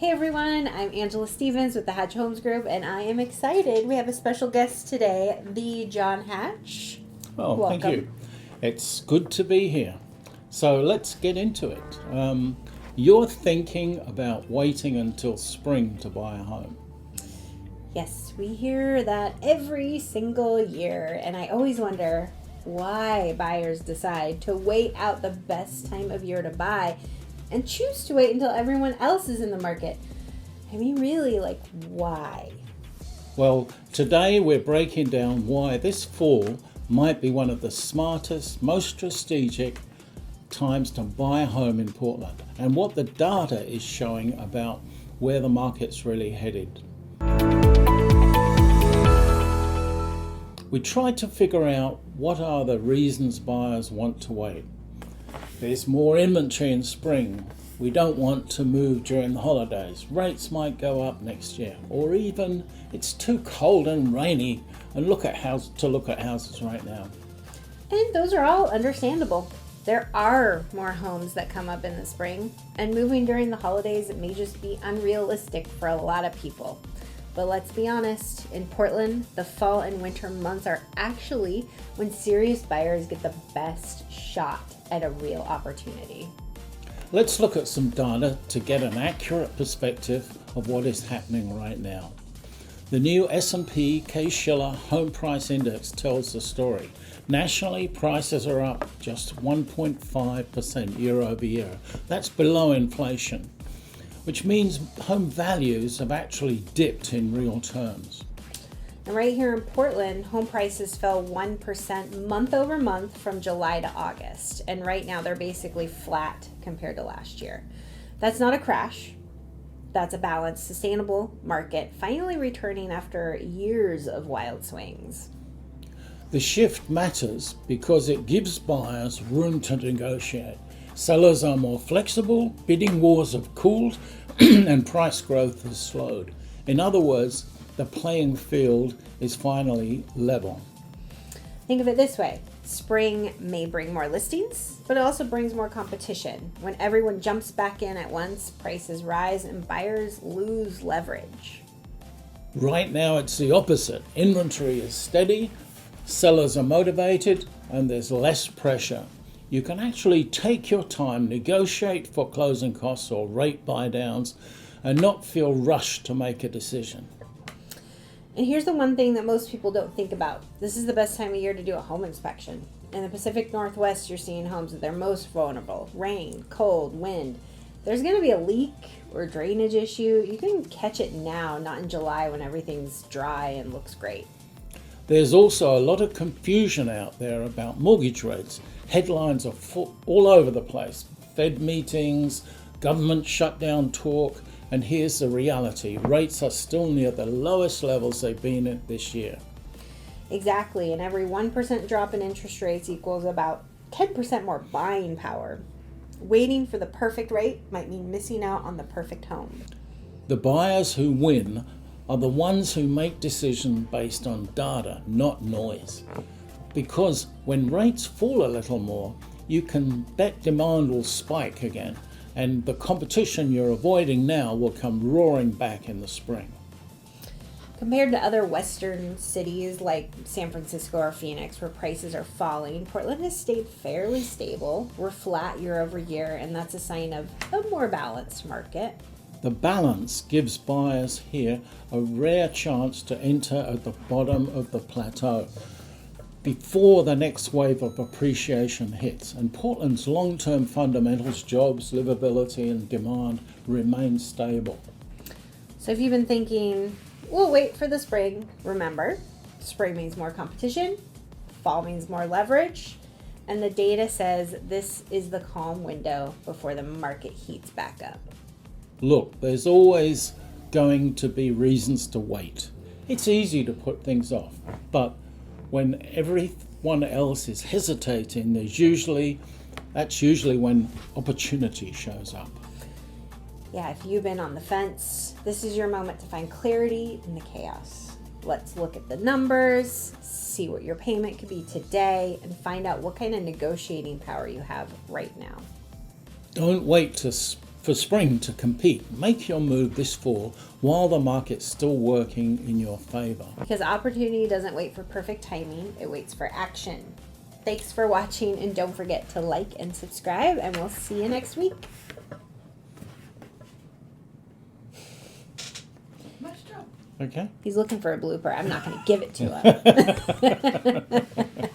Hey everyone, I'm Angela Stevens with the Hatch Homes Group, and I am excited. We have a special guest today, the John Hatch. Oh, Welcome. thank you. It's good to be here. So let's get into it. You're thinking about waiting until spring to buy a home. Yes, we hear that every single year, and I always wonder why buyers decide to wait out the best time of year to buy and choose to wait until everyone else is in the market. I mean, really, why? Well, today we're breaking down why this fall might be one of the smartest, most strategic times to buy a home in Portland and what the data is showing about where the market's really headed. We tried to figure out what are the reasons buyers want to wait. There's more inventory in spring. We don't want to move during the holidays. Rates might go up next year. Or even it's too cold and rainy and look at houses right now. And those are all understandable. There are more homes that come up in the spring, and moving during the holidays, it may just be unrealistic for a lot of people. But let's be honest, in Portland, the fall and winter months are actually when serious buyers get the best shot at a real opportunity. Let's look at some data to get an accurate perspective of what is happening right now. The new S&P Case-Shiller Home Price Index tells the story. Nationally, prices are up just 1.5% year over year. That's below inflation, which means home values have actually dipped in real terms. And right here in Portland, home prices fell 1% month over month from July to August. And right now they're basically flat compared to last year. That's not a crash. That's a balanced, sustainable market finally returning after years of wild swings. The shift matters because it gives buyers room to negotiate. Sellers are more flexible, bidding wars have cooled, and price growth has slowed. In other words, the playing field is finally level. Think of it this way. Spring may bring more listings, but it also brings more competition. When everyone jumps back in at once, prices rise and buyers lose leverage. Right now it's the opposite. Inventory is steady, sellers are motivated, and there's less pressure. You can actually take your time, negotiate for closing costs or rate buy downs, and not feel rushed to make a decision. And here's the one thing that most people don't think about. This is the best time of year to do a home inspection. In the Pacific Northwest, you're seeing homes that they're most vulnerable. Rain, cold, wind. If there's going to be a leak or drainage issue, you can catch it now, not in July when everything's dry and looks great. There's also a lot of confusion out there about mortgage rates. Headlines are all over the place. Fed meetings, government shutdown talk, and here's the reality. Rates are still near the lowest levels they've been at this year. Exactly, and every 1% drop in interest rates equals about 10% more buying power. Waiting for the perfect rate might mean missing out on the perfect home. The buyers who win are the ones who make decisions based on data, not noise. Because when rates fall a little more, you can bet demand will spike again, and the competition you're avoiding now will come roaring back in the spring. Compared to other western cities like San Francisco or Phoenix, where prices are falling, Portland has stayed fairly stable. We're flat year over year, and that's a sign of a more balanced market. The balance gives buyers here a rare chance to enter at the bottom of the plateau before the next wave of appreciation hits, and Portland's long-term fundamentals, jobs, livability, and demand remain stable. So if you've been thinking, we'll wait for the spring, remember, spring means more competition, fall means more leverage, and the data says this is the calm window before the market heats back up. Look, there's always going to be reasons to wait. It's easy to put things off, but when everyone else is hesitating, that's usually when opportunity shows up. Yeah, if you've been on the fence, this is your moment to find clarity in the chaos. Let's look at the numbers, see what your payment could be today, and find out what kind of negotiating power you have right now. Don't wait to for spring to compete. Make your move this fall while the market's still working in your favor. Because opportunity doesn't wait for perfect timing, it waits for action. Thanks for watching, and don't forget to like and subscribe, and we'll see you next week. Okay. He's looking for a blooper. I'm not going to give it to him.